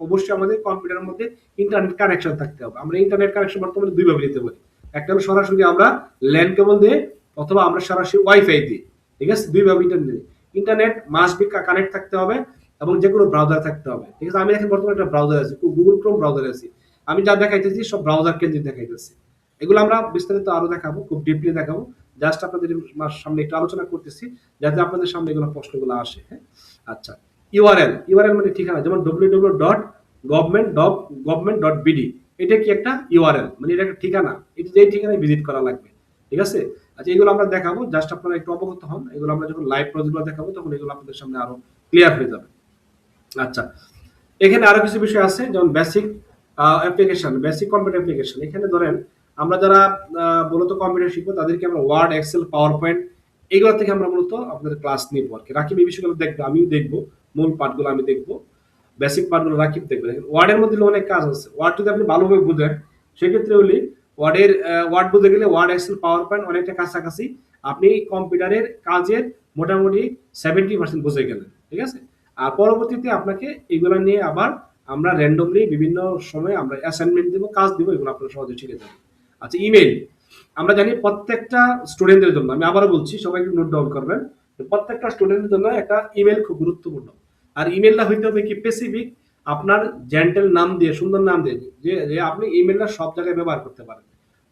অবশ্যই আমাদের কম্পিউটারের মধ্যে ইন্টারনেট কানেকশন থাকতে হবে। আমরা ইন্টারনেট কানেকশন বর্তমানে দুইভাবে নিতে পারি, একটা হলো সরাসরি আমরা ল্যান্ড কেবল দিয়ে, অথবা আমরা সরাসরি ওয়াইফাই দিই। ঠিক আছে, দুইভাবে internet, internet must be connect থাকতে হবে এবং যে কোনো ব্রাউজার থাকতে হবে। ঠিক আছে, আমি এখন বর্তমানে একটা ব্রাউজার আছে, গুগল ক্রোম ব্রাউজারে আছি, আমি যা দেখাইতেছি সব ব্রাউজার কেন্দ্রিক দেখাইতেছি। এগুলো আমরা বিস্তারিত আরো দেখাবো, খুব ডিপলি দেখাবো। জাস্ট আপনাদের সামনে একটু আলোচনা করতেছি যাতে আপনাদের সামনে এগুলো প্রশ্নগুলো আসে। হ্যাঁ, আচ্ছা, ইউআরএল, ইউআরএল মানে ঠিকানা, যেমন www.government.bid, এটা কি একটা ইউআরএল, মানে এটা একটা ঠিকানা, এটা যেই ঠিকানায় ভিজিট করা লাগবে। ঠিক আছে, আচ্ছা, এগুলো আমরা দেখাবো, জাস্ট আপনারা একটু অবগত হন। এগুলো আমরা যখন লাইভ প্রজেক্টগুলো দেখাবো তখন এগুলো আপনাদের সামনে আরো ক্লিয়ার হয়ে যাবে। আচ্ছা, এখানে আরো কিছু বিষয় আছে, যেমন basic application, basic computer application. এখানে ধরেন আমরা যারা মূলত কম্পিউটার শিখবো তাদেরকে আমরা ওয়ার্ড, এক্সেল, পাওয়ার পয়েন্ট এগুলো থেকে আমরা মূলত আপনাদের ক্লাস নিবো আর কি। রাকিব এই বিষয়গুলো দেখবো, আমিও দেখবো, মূল পার্টগুলো আমি দেখবো, বেসিক পার্টগুলো রাকিব দেখবে। ওয়ার্ডের মধ্যে অনেক কাজ আছে, ওয়ার্ড যদি আপনি ভালোভাবে বুঝেন সেক্ষেত্রে হলে ওয়ার্ডের ওয়ার্ড বুঝে গেলে ওয়ার্ড, এক্সেল, পাওয়ার পয়েন্ট অনেকটা কাছাকাছি, আপনি কম্পিউটারের কাজের মোটামুটি 70% বুঝে গেলেন। ঠিক আছে, আর পরবর্তীতে আপনাকে এগুলো নিয়ে আবার আমরা র্যান্ডমলি বিভিন্ন সময় আমরা অ্যাসাইনমেন্ট দেবো, কাজ দিব, এগুলো আপনারা সহজে শিখে যাবেন। আচ্ছা, ইমেল, আমরা জানি প্রত্যেকটা স্টুডেন্টদের জন্য, আমি আবারও বলছি, সবাইকে নোট ডাউন করবেন, প্রত্যেকটা স্টুডেন্টের জন্য একটা ইমেল খুব গুরুত্বপূর্ণ। আর ইমেলটা হইতে হবে কি স্পেসিফিক, আপনার জেন্টেল নাম দিয়ে, সুন্দর নাম দিয়ে, যে আপনি ইমেলটা সব জায়গায় ব্যবহার করতে পারেন।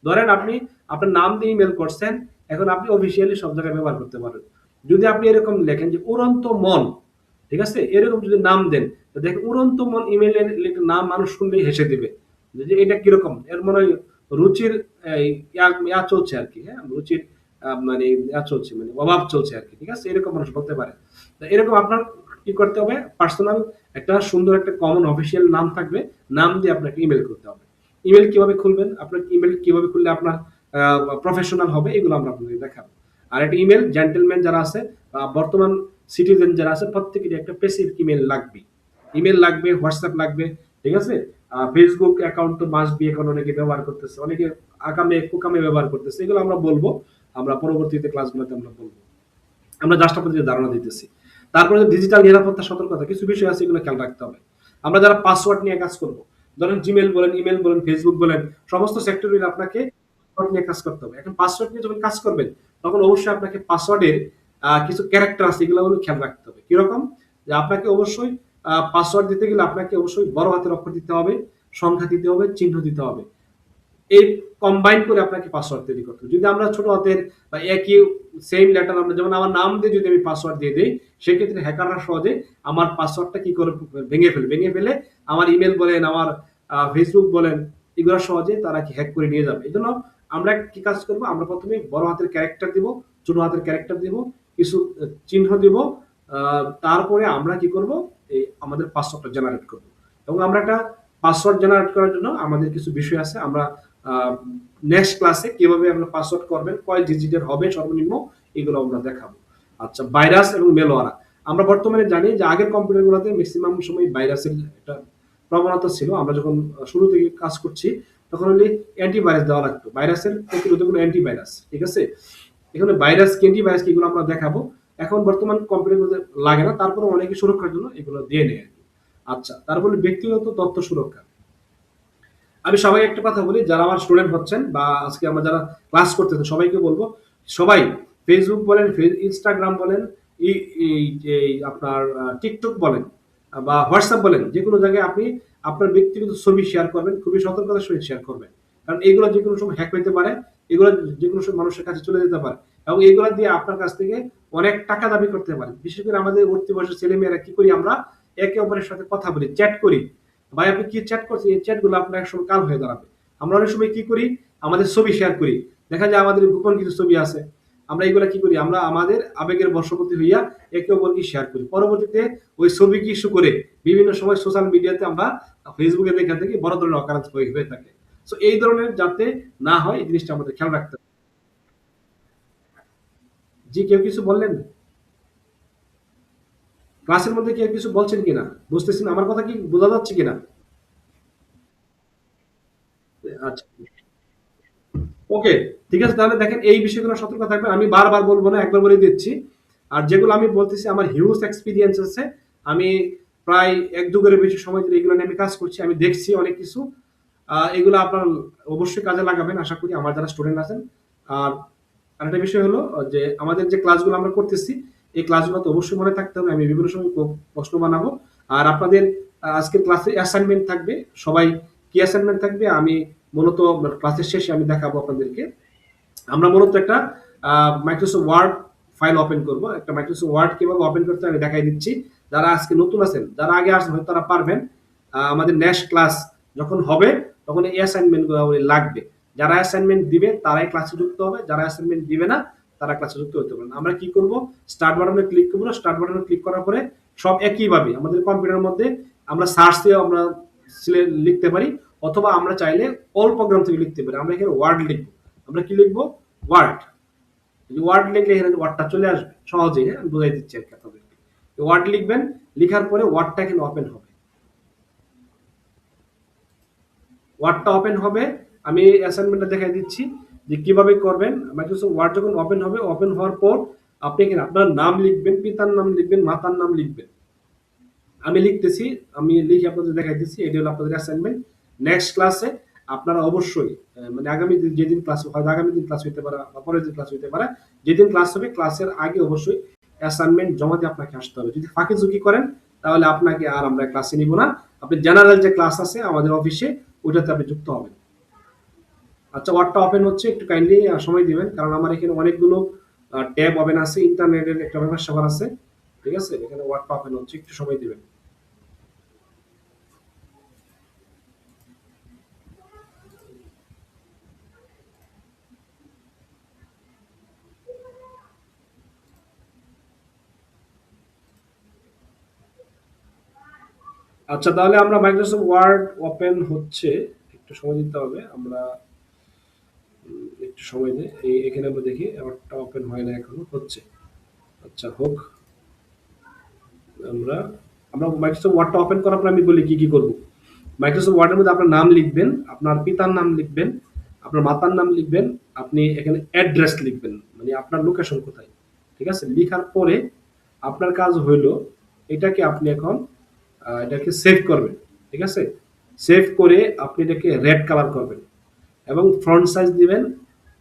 ধরেন আপনি আপনার নাম দিয়ে ইমেল করছেন, এখন আপনি অফিসিয়ালি সব জায়গায় ব্যবহার করতে পারেন। যদি আপনি এরকম লেখেন যে উড়ন্ত মন, ঠিক আছে, এরকম যদি নাম দেন, তো দেখেন উড়ন্ত মন ইমেলের নাম মানুষ শুনলেই হেসে দিবে যে এটা কিরকম, এর মনে হয় রুচির ইয়া চলছে আর কি। হ্যাঁ, রুচির মানে ইয়া চলছে, মানে অভাব চলছে আর কি। ঠিক আছে, এরকম মানুষ বলতে পারে। তো এরকম আপনার কি করতে হবে, পার্সোনাল একটা সুন্দর একটা কমন অফিসিয়াল নাম থাকবে, নাম দিয়ে আপনাকে ইমেল করতে হবে। ইমেল কিভাবে খুলবেন, আপনার ইমেল কিভাবে খুললে আপনার প্রফেশনাল হবে, এগুলো আমরা আপনাদের দেখাবো। আর একটা ইমেল, জেন্টেলম্যান যারা আছে, বর্তমান সিটিজেন যারা আছে, প্রত্যেকেরই একটা স্পেসিফিক ইমেল লাগবে। ইমেল লাগবে, হোয়াটসঅ্যাপ লাগবে, ঠিক আছে? ফেসবুক অ্যাকাউন্ট তো মাস্ট বি এখন অনেকে ব্যবহার করতেছে, অনেকে আকামে কুকামে ব্যবহার করতেছে, এগুলো আমরা বলবো, আমরা পরবর্তীতে ক্লাসগুলোতে আমরা বলবো। আমরা জাস্ট আপনাদের ধারণা দিতেছি। তারপরে ডিজিটাল নিরাপত্তা সতর্কতা কিছু বিষয় আছে, এগুলো খেয়াল রাখতে হবে। আমরা যারা পাসওয়ার্ড নিয়ে কাজ করব, ধরেন জিমেল বলেন, ইমেল বলেন, ফেসবুক বলেন, সমস্ত সেক্টরে আপনাকে পাসওয়ার্ড নিয়ে কাজ করতে হবে। এখন পাসওয়ার্ড নিয়ে যখন কাজ করবেন, তখন অবশ্যই আপনাকে পাসওয়ার্ডের কিছু ক্যারেক্টার আছে, এগুলো খেয়াল রাখতে হবে। কিরকম? যে আপনাকে অবশ্যই পাসওয়ার্ড দিতে গেলে আপনাকে অবশ্যই বড় হাতের অক্ষর দিতে হবে, সংখ্যা দিতে হবে, চিহ্ন দিতে হবে। এই কম্বাইন করে আপনাকে পাসওয়ার্ড তৈরি করতে হবে। যদি আমরা ছোট হাতের বা একই সেম লেটার, আমরা যেমন আমার নাম দিয়ে যদি আমি পাসওয়ার্ড দিয়ে দিই, সেক্ষেত্রে হ্যাকাররা সহজে আমার পাসওয়ার্ডটা কি করে ভেঙে ফেলে আমার ইমেল বলেন, আমার ফেসবুক বলেন, এগুলো সহজে তারা কি হ্যাক করে নিয়ে যাবে। এই জন্য আমরা কি কাজ করব, আমরা প্রথমে বড় হাতের ক্যারেক্টার দিব, ছোট হাতের ক্যারেক্টার দিব, কিছু চিহ্ন দিব, তারপরে আমরা কি করব, এই আমাদের পাসওয়ার্ডটা জেনারেট করব। এবং আমরা একটা পাসওয়ার্ড জেনারেট করার জন্য আমাদের কিছু বিষয় আছে, আমরা নেক্সট ক্লাসে কিভাবে আমরা পাসওয়ার্ড করবেন, কয় ডিজিটের হবে সর্বনিম্ন, এগুলো আমরা দেখাবো। আচ্ছা, ভাইরাস এবং মেলোয়ারা। আমরা বর্তমানে জানি যে আগের কম্পিউটারগুলোতে ম্যাক্সিমাম সময় ভাইরাসের একটা প্রবণতা ছিল। আমরা যখন শুরু থেকে কাজ করছি, তখন হলে অ্যান্টিভাইরাস দেওয়া লাগতো, ভাইরাসের প্রতিরোধক হলো অ্যান্টিভাইরাস, ঠিক আছে? এখানে ভাইরাস কি অ্যান্টিভাইরাস কি, এগুলো আমরা দেখাবো। এখন বর্তমান কম্পিউটারগুলোতে লাগে না, তারপরে অনেকে সুরক্ষার জন্য এগুলো দিয়ে নেয় আর কি। আচ্ছা, তারপরে ব্যক্তিগত তথ্য সুরক্ষা। আমি সবাই একটা কথা বলি, যারা আমার স্টুডেন্ট হচ্ছেন বা আজকে আমরা যারা ক্লাস করতেছেন সবাইকে বলবো, সবাই ফেসবুক বলেন, ইনস্টাগ্রাম বলেন, আপনার টিকটক বলেন বা হোয়াটসঅ্যাপ বলেন, যে কোনো জায়গায় আপনি আপনার ব্যক্তিগত ছবি শেয়ার করবেন, খুবই সতর্কতার সহিত শেয়ার করবেন। কারণ এগুলো যে কোনো সময় হ্যাক হইতে পারে, এগুলো যে কোনো সময় মানুষের কাছে চলে যেতে পারে, এবং এগুলো দিয়ে আপনার কাছ থেকে অনেক টাকা দাবি করতে পারে। বিশেষ করে আমাদের উঠতি বয়সের ছেলেমেয়েরা কি করি, আমরা একে অপরের সাথে কথা বলি, চ্যাট করি। ভাই আপনি কি চ্যাট করছেন, এই চ্যাট গুলো আপনার একসময় কাল হয়ে দাঁড়াবে। আমরা অনেক সময় কি করি, আমাদের ছবি শেয়ার করি, দেখা যায় আমাদের গোপন কিছু ছবি আছে, আমরা এগুলা কি করি, আমরা আমাদের আবেগের বশবর্তী হইয়া একে অপরকে শেয়ার করি। পরবর্তীতে ওই ছবিকে ইস্যু করে বিভিন্ন সময় সোশ্যাল মিডিয়াতে আমরা ফেসবুকে দেখা থেকে বড় ধরনের অকারেন্স হয়ে থাকে। সো এই ধরনের যাতে না হয়, এই জিনিসটা আমাদের খেয়াল রাখতে হবে। জি, কেউ কিছু বললেন? ক্লাসের মধ্যে কেউ কিছু বলছেন কিনা, বুঝতেছেন আমার কথা কি বোঝা যাচ্ছে কিনা? আচ্ছা, ওকে, ঠিক আছে। তাহলে দেখেন এই বিষয়গুলো সতর্ক থাকবেন, আমি বারবার বলবো না, একবার বলে দিচ্ছি। আর যেগুলো আমি বলতেছি আমার হিউজ এক্সপিরিয়েন্স আছে, আমি প্রায় এক যুগের বেশি সময় ধরে এগুলো নিয়ে আমি কাজ করছি, আমি দেখছি অনেক কিছু। এগুলো আপনার অবশ্যই কাজে লাগাবেন আশা করি, আমার যারা স্টুডেন্ট আছেন। আর আরেকটা বিষয় হলো যে আমাদের যে ক্লাসগুলো আমরা করতেছি, এই ক্লাসগুলো তো অবশ্যই মনে থাকতে হবে, আমি বিভিন্ন সময় প্রশ্ন বানাবো। আর আপনাদের আজকের ক্লাসে অ্যাসাইনমেন্ট থাকবে, সবাই কি অ্যাসাইনমেন্ট থাকবে, আমি মূলত ক্লাসের শেষে আমি দেখাবো আপনাদেরকে। আমরা মূলত একটা মাইক্রোসফট ওয়ার্ড ফাইল ওপেন করব, একটা মাইক্রোসফট ওয়ার্ড কিভাবে ওপেন করতে হয় আমি দেখাই দিচ্ছি। যারা আজকে নতুন আছেন, যারা আগে আসবেন হয়তো তারা পারবেন, আমাদের নেক্সট ক্লাস যখন হবে তখন এই অ্যাসাইনমেন্ট গুলো লাগবে। যারা অ্যাসাইনমেন্ট দিবে তারাই ক্লাসে যুক্ত হবে, যারা অ্যাসাইনমেন্ট দিবে না তারা ক্লাসে যুক্ত হতে পারেন। আমরা কি করব, স্টার্ট বাটনে ক্লিক করবো, স্টার্ট বাটনে ক্লিক করার পরে সব একইভাবে আমাদের কম্পিউটারের মধ্যে আমরা সার্চ দিয়ে আমরা লিখতে পারি, অথবা আমরা চাইলে অল প্রোগ্রাম থেকে লিখতে পারি। আমরা এখানে ওয়ার্ড লিখবো, আমরা কি লিখবো, ওয়ার্ড। ওয়ার্ড লিখলে এখানে ওয়ার্ডটা চলে আসবে সহজেই, হ্যাঁ আমি বোঝাই দিচ্ছি আর কি আপনাদেরকে। ওয়ার্ড লিখবেন, লিখার পরে ওয়ার্ডটা এখানে ওপেন হবে, ওয়ার্ডটা ওপেন হবে। আমি অ্যাসাইনমেন্টটা দেখাই দিচ্ছি যে কিভাবে করবেন। মাইক্রোসফট ওয়ার্ড যখন ওপেন হবে, ওপেন হওয়ার পর আপনি এখানে আপনার নাম লিখবেন, পিতার নাম লিখবেন, মাতার নাম লিখবেন। আমি লিখতেছি, আমি লিখে আপনাদের দেখাইতেছি, এটি হলো আপনাদের অ্যাসাইনমেন্ট। নেক্সট ক্লাসে আপনারা অবশ্যই মানে আগামী যেদিন ক্লাস, হয়তো আগামী দিন ক্লাস হইতে পারে বা পরের দিন ক্লাস হইতে পারে, যেদিন ক্লাস হবে ক্লাসের আগে অবশ্যই অ্যাসাইনমেন্ট জমা দিয়ে আপনাকে আসতে হবে। যদি ফাঁকি ঝুঁকি করেন তাহলে আপনাকে আর আমরা ক্লাসে নিব না, আপনি জেনারেল যে ক্লাস আছে আমাদের অফিসে ওইটাতে আপনি যুক্ত হবেন। আচ্ছা, ওয়ার্ডটা ওপেন হচ্ছে, একটু কাইন্ডলি সময় দিবেন, কারণ আমার এখানে অনেকগুলো ট্যাব ওপেন আছে, ইন্টারনেটের একটা ব্যাপার স্যাপার আছে, ঠিক আছে? এখানে ওয়ার্ডটা ওপেন হচ্ছে, একটু সময় দিবেন। আচ্ছা, তাহলে আমরা মাইক্রোসফট ওয়ার্ড ওপেন হচ্ছে, একটু সময় দিতে হবে, আমরা একটু সময় দিই। এখানে আমরা দেখি ওয়ার্ডটা ওপেন হয় না, এখনো হচ্ছে। আচ্ছা, হোক। আমরা আমরা মাইক্রোসফট ওয়ার্ডটা ওপেন করার পর আমি বলি কি কি করব। মাইক্রোসফট ওয়ার্ডের মধ্যে আপনার নাম লিখবেন, আপনার পিতার নাম লিখবেন, আপনার মাতার নাম লিখবেন, আপনি এখানে অ্যাড্রেস লিখবেন, মানে আপনার লোকেশন কোথায়। ঠিক আছে? লিখার পরে আপনার কাজ হইল এটাকে আপনি এখন এটাকে সেভ করবেন। ঠিক আছে? সেভ করে আপনি এটাকে রেড কালার করবেন এবং ফ্রন্ট সাইজ দিবেন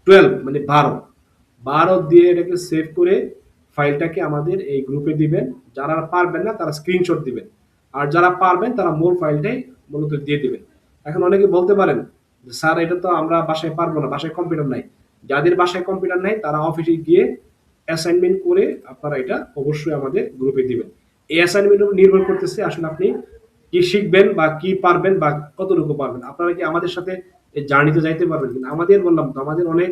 12 মানে 12 দিয়ে এটাকে সেভ করে ফাইলটাকে আমাদের এই গ্রুপে দিবেন। যারা পারবেন না তারা স্ক্রিনশট দিবেন, আর যারা পারবেন তারা মূল ফাইলটাই মূলত দিয়ে দিবেন। এখন অনেকে বলতে পারেন যে স্যার এটা তো আমরা বাসায় পারবো না, বাসায় কম্পিউটার নাই। যাদের বাসায় কম্পিউটার নাই তারা অফিসে গিয়ে অ্যাসাইনমেন্ট করে আপনারা এটা অবশ্যই আমাদের গ্রুপে দিবেন। এই অ্যাসাইনমেন্টের উপর নির্ভর করতেছে আসলে আপনি কি শিখবেন বা কি পারবেন বা কতটুকু পারবেন। আপনারা কি আমাদের সাথে এই জার্নিতে যাইতে পারবেন কিনা? আমাদের বললাম তো আমাদের অনেক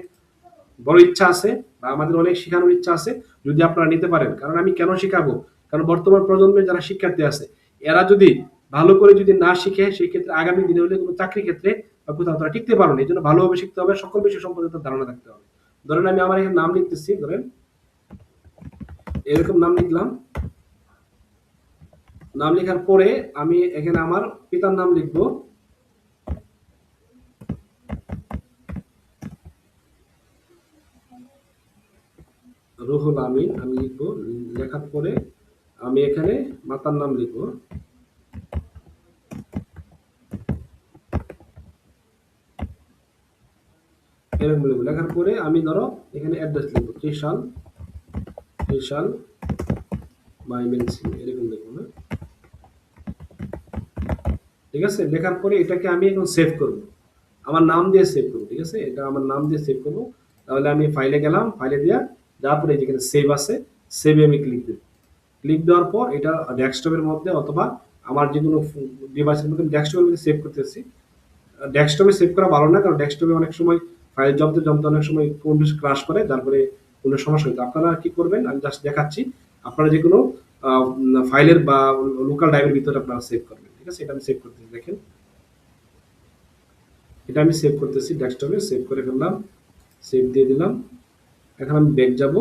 বড় ইচ্ছা আছে বা আমাদের অনেক শেখানোর ইচ্ছা আছে, যদি আপনারা নিতে পারেন। কারণ আমি কেন শিখাবো? কারণ বর্তমান প্রজন্মের যারা শিক্ষার্থী আছে এরা যদি ভালো করে যদি না শিখে সেই ক্ষেত্রে আগামী দিনে হলে কোনো চাকরি ক্ষেত্রে বা কোথাও তারা টিকতে পারবে না। এই জন্য ভালোভাবে শিখতে হবে, সকল বিষয় সম্পর্কে তার ধারণা থাকতে হবে। ধরেন আমি আমার এখানে নাম লিখতেছি, ধরেন এরকম নাম লিখলাম। নাম লেখার পরে আমি এখানে আমার পিতার নাম লিখবো, রুহুল আমিন আমি লিখবো। লেখার পরে আমি এখানে মাতার নাম লিখবো, এরকম লিখবো। লেখার পরে আমি ধরো এখানে অ্যাড্রেস লিখবো, ত্রিশাল মাইমেনসিং, এরকম লিখবো না? ঠিক আছে? লেখার পরে এটাকে আমি এখন সেভ করব, আমার নাম দিয়ে সেভ করবো। ঠিক আছে? এটা আমার নাম দিয়ে সেভ করবো। তাহলে আমি ফাইলে গেলাম, ফাইলে দিয়া যাওয়ার পরে যেখানে সেভ আছে সেভে আমি ক্লিক দেব। ক্লিক দেওয়ার পর এটা ডেস্কটপের মধ্যে অথবা আমার যে কোনো ডিভাইসের মধ্যে ডেস্কটপের মধ্যে সেভ করতেছি। ডেস্কটপে সেভ করা ভালো না, কারণ ডেস্কটপে অনেক সময় ফাইল জমতে জমতে অনেক সময় কোন ক্রাশ করে, তারপরে কোনো সমস্যা হচ্ছে। আপনারা কি করবেন আমি জাস্ট দেখাচ্ছি, আপনারা যে কোনো ফাইলের বা লোকাল ড্রাইভের ভিতরে আপনারা সেভ করবেন। ঠিক আছে? এটা আমি সেভ করতেছি, দেখেন এটা আমি সেভ করতেছি, ডেস্কটপে সেভ করে ফেললাম, সেভ দিয়ে দিলাম। এখন আমি ব্যাক যাব,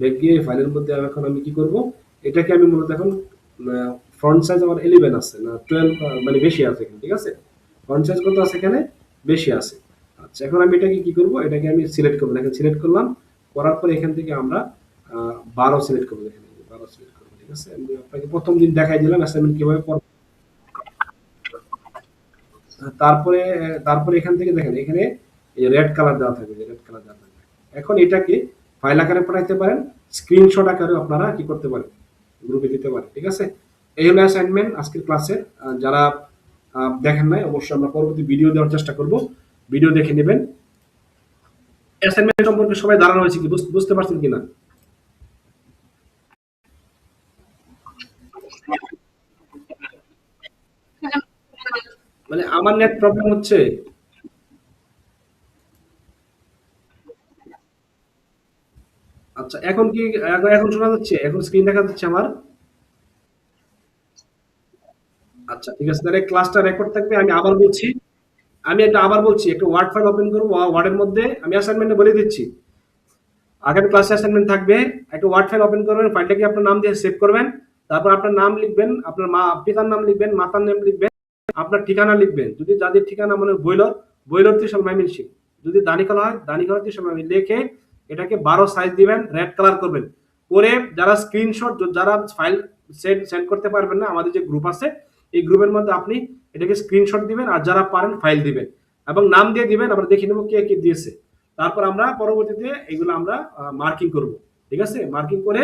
ব্যাক গিয়ে ফাইলের মধ্যে এখন আমি কি করব, এটাকে আমি মূলত এখন ফ্রন্ট সাইজ আমার 11 আছে না 12, মানে বেশি আছে এখানে। ঠিক আছে? ফ্রন্ট সাইজ কত আছে এখানে? বেশি আছে। আচ্ছা, এখন আমি এটাকে কি করব, এটাকে আমি সিলেক্ট করবো, এখানে সিলেক্ট করলাম। করার পরে এখান থেকে আমরা 12 সিলেক্ট করবো, এখানে 12 সিলেক্ট করবো। ঠিক আছে? আমি আপনাকে প্রথম দিন দেখাই দিলাম অ্যাসাইনমেন্ট কিভাবে করব। তারপরে তারপরে এখান থেকে দেখেন এখানে এই রেড কালার দেওয়া থাকবে, রেড কালার দেওয়া থাকবে। এখন এটাকে ফাইল আকারে পাঠাইতে পারেন, স্ক্রিনশট আকারে আপনারা কি করতে পারেন, গ্রুপে দিতে পারেন। ঠিক আছে? এই হলো অ্যাসাইনমেন্ট আজকের ক্লাসে। যারা দেখেন নাই অবশ্যই আমরা পরবর্তী ভিডিও দেওয়ার চেষ্টা করব, ভিডিও দেখে নেবেন। অ্যাসাইনমেন্ট সম্পর্কে সবাই ধারণা হয়েছে কি, বুঝতে পারছেন কিনা? মানে আমার নেট প্রবলেম হচ্ছে। আচ্ছা, এখন কি এখন শোনা যাচ্ছে? এখন স্ক্রিন দেখা যাচ্ছে আমার? আচ্ছা ঠিক আছে, তাহলে ক্লাসটা রেকর্ড থাকবে। আমি আবার বলছি, আমি এটা আবার বলছি, একটা ওয়ার্ড ফাইল ওপেন করবো। ওয়ার্ডের মধ্যে আমি অ্যাসাইনমেন্টে বলে দিচ্ছি, আগামী ক্লাসে অ্যাসাইনমেন্ট থাকবে। একটা ওয়ার্ড ফাইল ওপেন করবেন, ফাইলটাকে আপনার নাম দিয়ে সেভ করবেন। তারপর আপনার নাম লিখবেন, আপনার পিতার নাম লিখবেন, মাতার নাম লিখবেন, আপনার ঠিকানা লিখবেন। যদি যাদের ঠিকানা মনে বৈলর, বৈলর ত্রিশাল ময়মনসিংহ। যদি দানিকল হয় দানিকল ত্রিশাল ময়মনসিংহ লিখে এটাকে 12 সাইজ দিবেন, রেড কালার করবেন। করে যারা স্ক্রিনশট, যারা ফাইল সেন্ড করতে পারবেন না, আমাদের যে গ্রুপ আছে এই গ্রুপের মধ্যে আপনি এটাকে স্ক্রিনশট দিবেন, আর যারা পারেন ফাইল দিবেন এবং নাম দিয়ে দিবেন। আমরা দেখে নেবো কে কে দিয়েছে। তারপর আমরা পরবর্তীতে এগুলো আমরা মার্কিং করব। ঠিক আছে? মার্কিং করে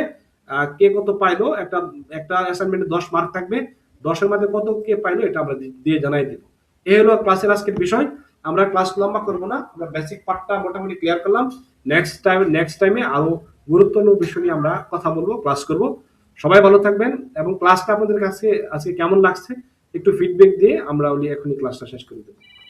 কে কত পাইলো, একটা একটা অ্যাসাইনমেন্টে 10 মার্ক থাকবে, 10-এর মধ্যে কত কে পাইলো এটা আমরা দিয়ে জানাই দেব। এই হলো ক্লাসের আজকের বিষয়। আমরা ক্লাস লম্বা করব না, আমরা বেসিক পার্টটা মোটামুটি ক্লিয়ার করলাম। নেক্সট টাইমে আরো গুরুত্বপূর্ণ বিষয় নিয়ে আমরা কথা বলবো, ক্লাস করব। সবাই ভালো থাকবেন এবং ক্লাসটা আপনাদের কাছে আজকে কেমন লাগছে একটু ফিডব্যাক দিয়ে আমরা এখনই ক্লাসটা শেষ করে দেবো।